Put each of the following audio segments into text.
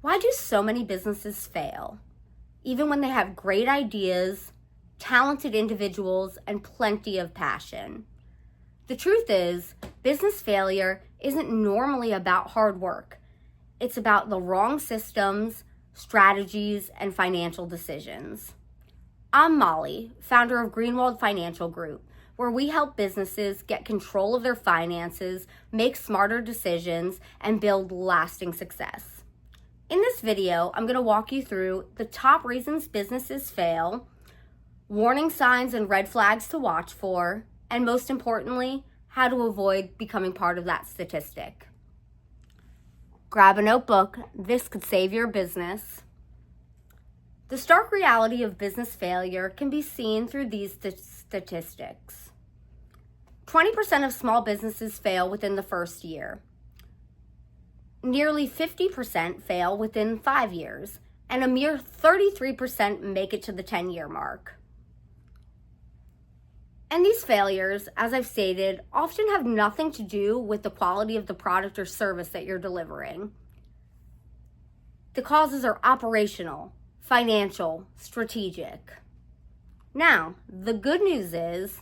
Why do so many businesses fail, even when they have great ideas, talented individuals, and plenty of passion? The truth is, business failure isn't normally about hard work. It's about the wrong systems, strategies, and financial decisions. I'm Molly, founder of Greenwald Financial Group, where we help businesses get control of their finances, make smarter decisions, and build lasting success. In this video, I'm going to walk you through the top reasons businesses fail, warning signs and red flags to watch for, and most importantly, how to avoid becoming part of that statistic. Grab a notebook. This could save your business. The stark reality of business failure can be seen through these statistics. 20% of small businesses fail within the first year. Nearly 50% fail within 5 years, and a mere 33% make it to the 10-year mark. And these failures, as I've stated, often have nothing to do with the quality of the product or service that you're delivering. The causes are operational, financial, strategic. Now, the good news is,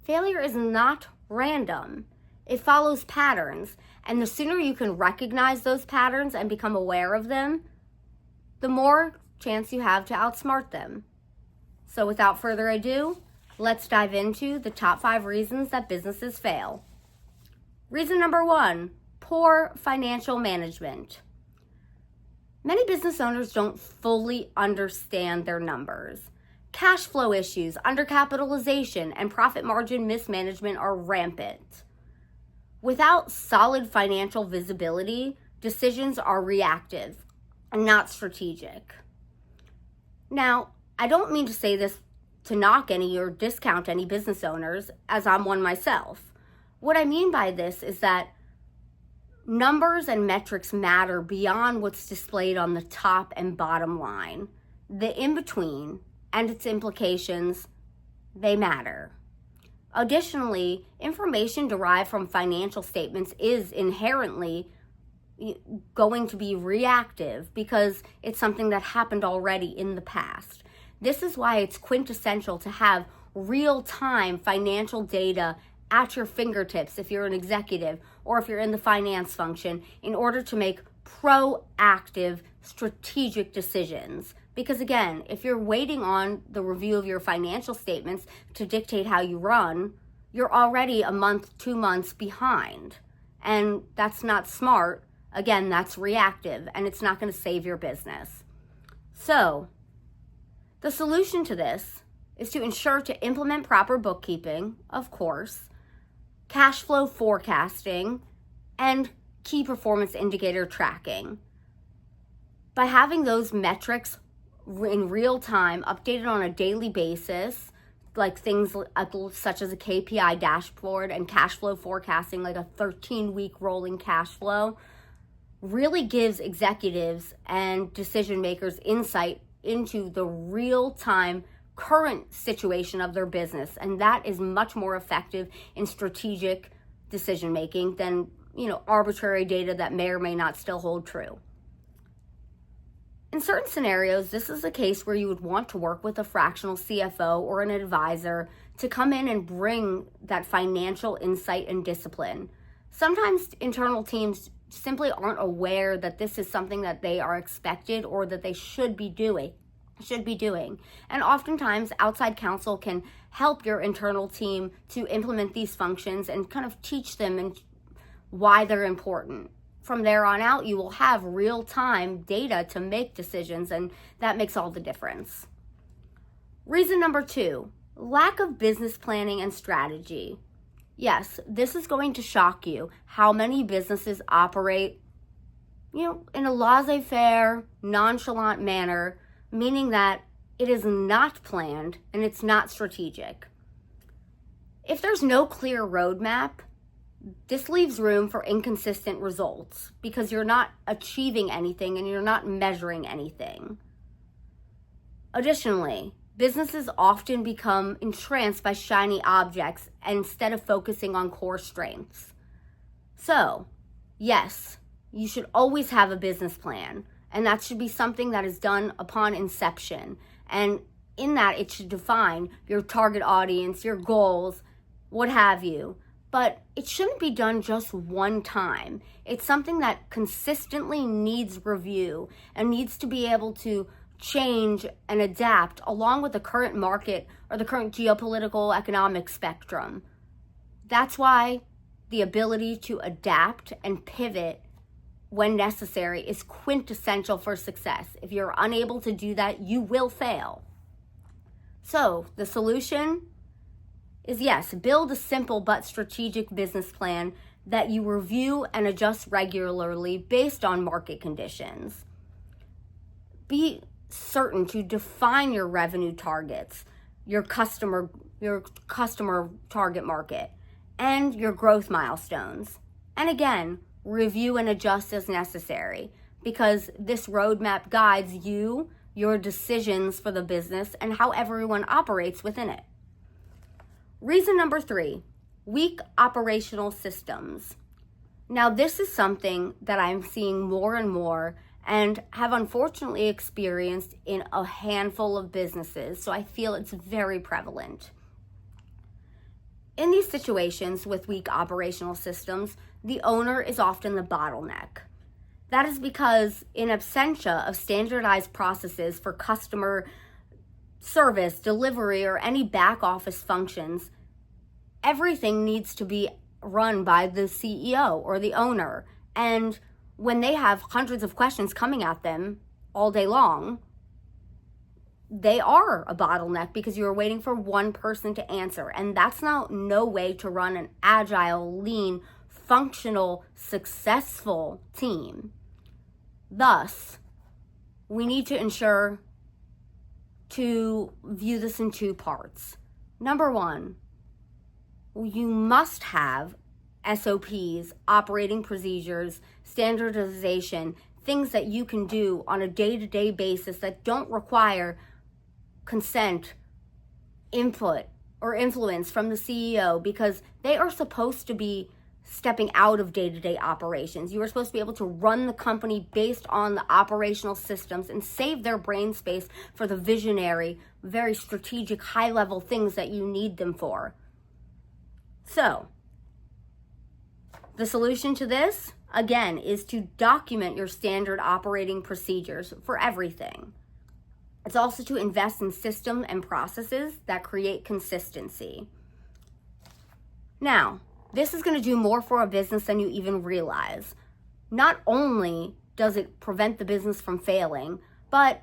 failure is not random. It follows patterns, and the sooner you can recognize those patterns and become aware of them, the more chance you have to outsmart them. So without further ado, let's dive into the top 5 reasons that businesses fail. Reason number 1, poor financial management. Many business owners don't fully understand their numbers. Cash flow issues, undercapitalization, and profit margin mismanagement are rampant. Without solid financial visibility, decisions are reactive and not strategic. Now, I don't mean to say this to knock any or discount any business owners, as I'm one myself. What I mean by this is that numbers and metrics matter beyond what's displayed on the top and bottom line. The in-between and its implications, they matter. Additionally, information derived from financial statements is inherently going to be reactive because it's something that happened already in the past. This is why it's quintessential to have real-time financial data at your fingertips if you're an executive or if you're in the finance function in order to make proactive, strategic decisions. Because again, if you're waiting on the review of your financial statements to dictate how you run, you're already a month, 2 months behind. And that's not smart. Again, that's reactive, and it's not going to save your business. So, the solution to this is to ensure to implement proper bookkeeping, of course, cash flow forecasting, and key performance indicator tracking. By having those metrics in real time, updated on a daily basis, like things such as a KPI dashboard and cash flow forecasting, like a 13-week rolling cash flow, really gives executives and decision makers insight into the real-time current situation of their business. And that is much more effective in strategic decision making than, arbitrary data that may or may not still hold true. In certain scenarios, this is a case where you would want to work with a fractional CFO or an advisor to come in and bring that financial insight and discipline. Sometimes internal teams simply aren't aware that this is something that they are expected or that they should be doing. And oftentimes outside counsel can help your internal team to implement these functions and kind of teach them and why they're important. From there on out, you will have real-time data to make decisions, and that makes all the difference. Reason number 2, lack of business planning and strategy. Yes, this is going to shock you how many businesses operate, in a laissez-faire, nonchalant manner, meaning that it is not planned and it's not strategic. If there's no clear roadmap, this leaves room for inconsistent results because you're not achieving anything and you're not measuring anything. Additionally, businesses often become entranced by shiny objects instead of focusing on core strengths. So, yes, you should always have a business plan And that should be something that is done upon inception. And in that, it should define your target audience, your goals, what have you. But it shouldn't be done just one time. It's something that consistently needs review and needs to be able to change and adapt along with the current market or the current geopolitical economic spectrum. That's why the ability to adapt and pivot when necessary is quintessential for success. If you're unable to do that, you will fail. So the solution is, yes, build a simple but strategic business plan that you review and adjust regularly based on market conditions. Be certain to define your revenue targets, your customer target market, and your growth milestones. And again, review and adjust as necessary, because this roadmap guides you, your decisions for the business, and how everyone operates within it. Reason number 3, weak operational systems. Now, this is something that I'm seeing more and more and have unfortunately experienced in a handful of businesses, so I feel it's very prevalent. In these situations with weak operational systems, the owner is often the bottleneck. That is because in absentia of standardized processes for customer service, delivery, or any back office functions, everything needs to be run by the CEO or the owner. And when they have hundreds of questions coming at them all day long, they are a bottleneck because you're waiting for one person to answer. And that's no way to run an agile, lean, functional, successful team. Thus, we need to ensure to view this in 2 parts. Number 1, you must have SOPs, operating procedures, standardization, things that you can do on a day-to-day basis that don't require consent, input, or influence from the CEO, because they are supposed to be stepping out of day-to-day operations. You are supposed to be able to run the company based on the operational systems and save their brain space for the visionary, very strategic, high-level things that you need them for. So, the solution to this, again, is to document your standard operating procedures for everything. It's also to invest in systems and processes that create consistency. Now, this is going to do more for a business than you even realize. Not only does it prevent the business from failing, but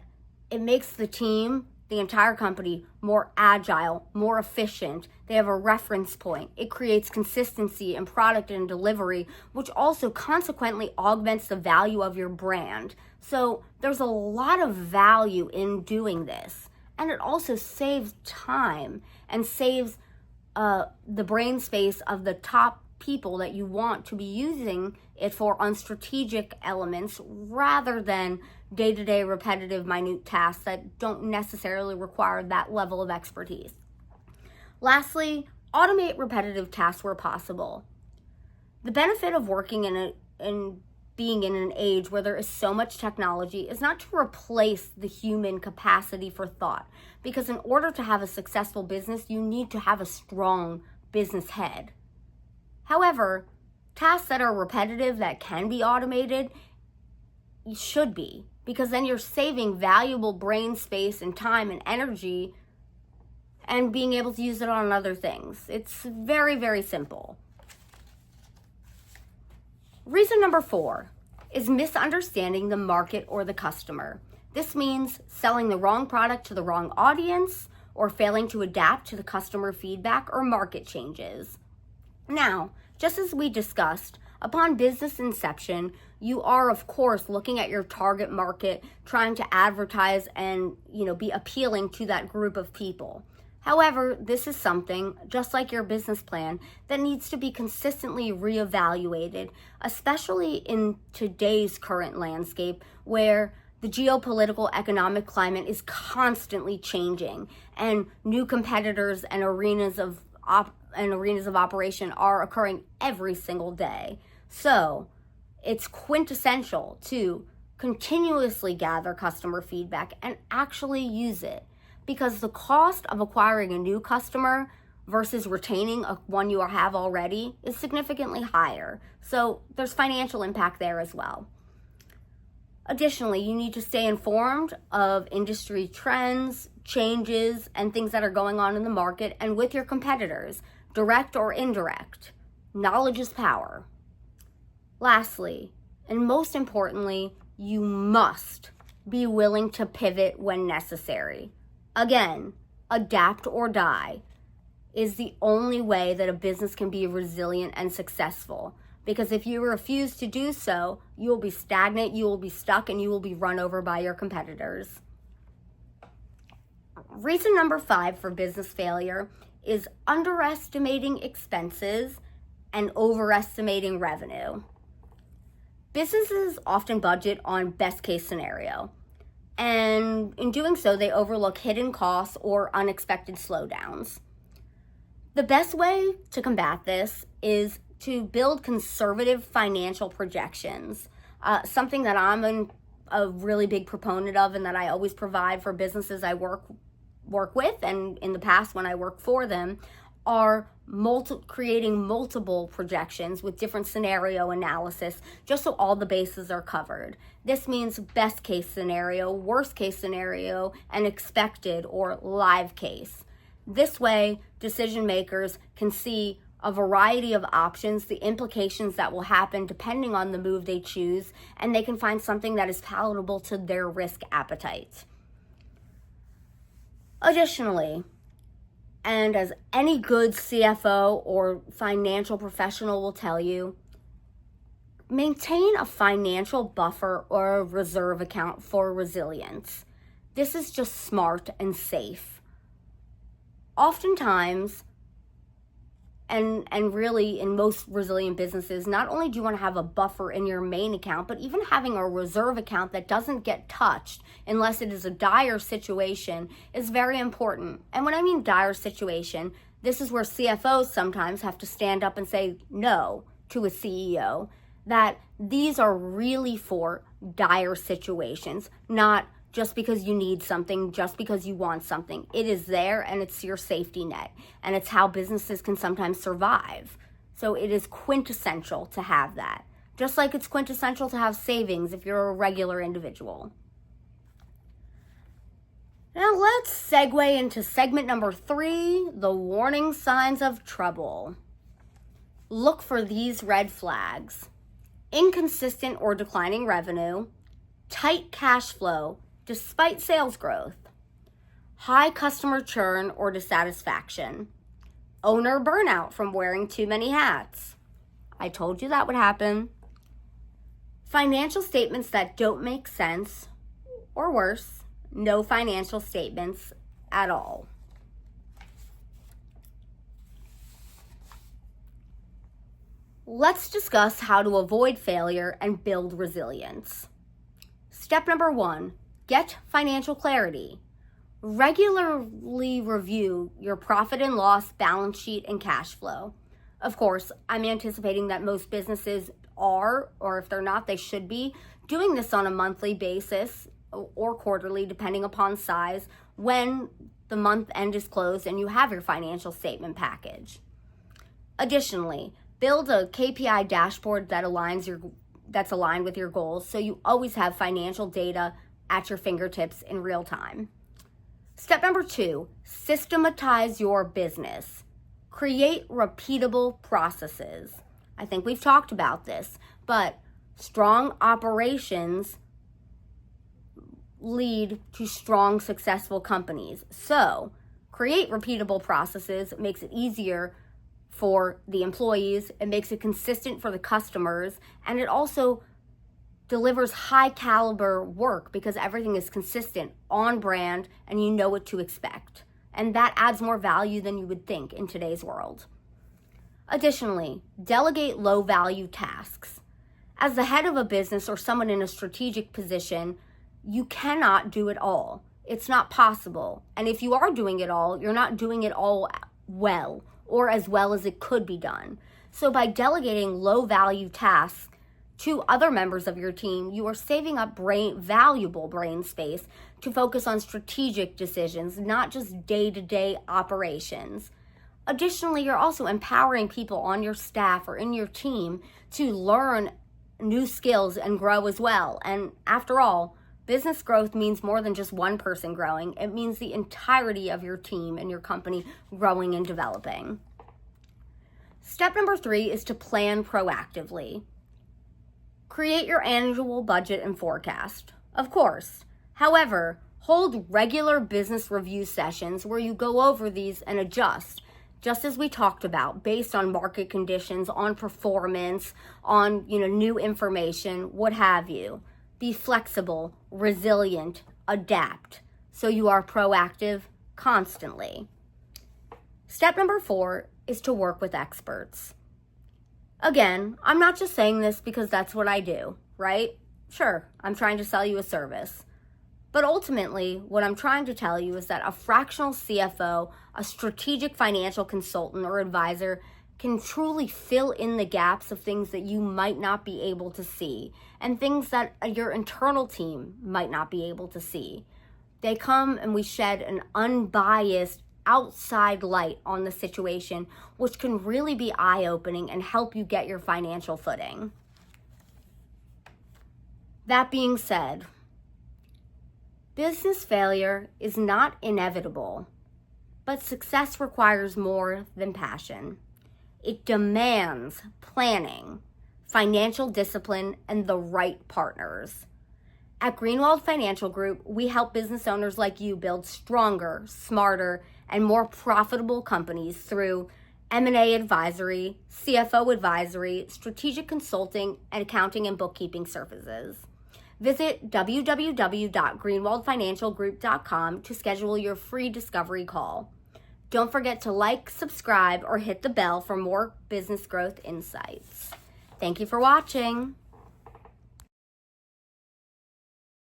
it makes the team, the entire company, more agile, more efficient. They have a reference point. It creates consistency in product and delivery, which also consequently augments the value of your brand. So there's a lot of value in doing this. And it also saves time and saves the brain space of the top people that you want to be using it for on strategic elements rather than day-to-day repetitive minute tasks that don't necessarily require that level of expertise. Lastly, automate repetitive tasks where possible. The benefit of working in being in an age where there is so much technology is not to replace the human capacity for thought, because in order to have a successful business, you need to have a strong business head. However, tasks that are repetitive that can be automated should be, because then you're saving valuable brain space and time and energy and being able to use it on other things. It's very, very simple. Reason number 4 is misunderstanding the market or the customer. This means selling the wrong product to the wrong audience or failing to adapt to the customer feedback or market changes. Now, just as we discussed, upon business inception, you are, of course, looking at your target market, trying to advertise and, be appealing to that group of people. However, this is something, just like your business plan, that needs to be consistently reevaluated, especially in today's current landscape where the geopolitical economic climate is constantly changing and new competitors and arenas of operation are occurring every single day. So it's quintessential to Continuously gather customer feedback and actually use it, because the cost of acquiring a new customer versus retaining one you have already is significantly higher. So there's financial impact there as well. Additionally, you need to stay informed of industry trends, changes, and things that are going on in the market and with your competitors, direct or indirect. Knowledge is power. Lastly, and most importantly, you must be willing to pivot when necessary. Again, adapt or die is the only way that a business can be resilient and successful. Because if you refuse to do so, you will be stagnant, you will be stuck, and you will be run over by your competitors. Reason number 5 for business failure is underestimating expenses and overestimating revenue. Businesses often budget on best case scenario, and in doing so, they overlook hidden costs or unexpected slowdowns. The best way to combat this is to build conservative financial projections, something that I'm a really big proponent of and that I always provide for businesses I work with, and in the past when I work for them, are creating multiple projections with different scenario analysis, just so all the bases are covered. This means best case scenario, worst case scenario, and expected or live case. This way, decision makers can see a variety of options, the implications that will happen depending on the move they choose, and they can find something that is palatable to their risk appetite. Additionally, and as any good CFO or financial professional will tell you, maintain a financial buffer or a reserve account for resilience. This is just smart and safe. Oftentimes, and really in most resilient businesses, not only do you want to have a buffer in your main account, but even having a reserve account that doesn't get touched unless it is a dire situation is very important. And when I mean dire situation, this is where CFOs sometimes have to stand up and say no to a CEO, that these are really for dire situations, not just because you need something, just because you want something. It is there, and it's your safety net, and it's how businesses can sometimes survive. So it is quintessential to have that, just like it's quintessential to have savings if you're a regular individual. Now let's segue into segment number 3, the warning signs of trouble. Look for these red flags: inconsistent or declining revenue, tight cash flow despite sales growth, high customer churn or dissatisfaction, owner burnout from wearing too many hats. I told you that would happen. Financial statements that don't make sense, or worse, no financial statements at all. Let's discuss how to avoid failure and build resilience. Step number 1, get financial clarity. Regularly review your profit and loss, balance sheet, and cash flow. Of course, I'm anticipating that most businesses are, or if they're not, they should be, doing this on a monthly basis or quarterly, depending upon size, when the month end is closed and you have your financial statement package. Additionally, build a KPI dashboard that's aligned with your goals, so you always have financial data at your fingertips in real time. Step number 2, systematize your business. Create repeatable processes. I think we've talked about this, but strong operations lead to strong, successful companies. So, create repeatable processes. It makes it easier for the employees, it makes it consistent for the customers, and it also delivers high caliber work because everything is consistent, on brand, and you know what to expect. And that adds more value than you would think in today's world. Additionally, delegate low value tasks. As the head of a business or someone in a strategic position, you cannot do it all. It's not possible. And if you are doing it all, you're not doing it all well or as well as it could be done. So by delegating low value tasks to other members of your team, you are saving up valuable brain space to focus on strategic decisions, not just day-to-day operations. Additionally, you're also empowering people on your staff or in your team to learn new skills and grow as well. And after all, business growth means more than just one person growing. It means the entirety of your team and your company growing and developing. Step number 3 is to plan proactively. Create your annual budget and forecast, of course. However, hold regular business review sessions where you go over these and adjust, just as we talked about, based on market conditions, on performance, on new information, what have you. Be flexible, resilient, adapt, so you are proactive constantly. Step number 4 is to work with experts. Again, I'm not just saying this because that's what I do, right? Sure, I'm trying to sell you a service. But ultimately, what I'm trying to tell you is that a fractional CFO, a strategic financial consultant or advisor, can truly fill in the gaps of things that you might not be able to see and things that your internal team might not be able to see. They come and we shed an unbiased outside light on the situation, which can really be eye-opening and help you get your financial footing. That being said, business failure is not inevitable, but success requires more than passion. It demands planning, financial discipline, and the right partners. At Greenwald Financial Group, we help business owners like you build stronger, smarter, and more profitable companies through M&A advisory, CFO advisory, strategic consulting, and accounting and bookkeeping services. Visit www.greenwaldfinancialgroup.com to schedule your free discovery call. Don't forget to like, subscribe, or hit the bell for more business growth insights. Thank you for watching.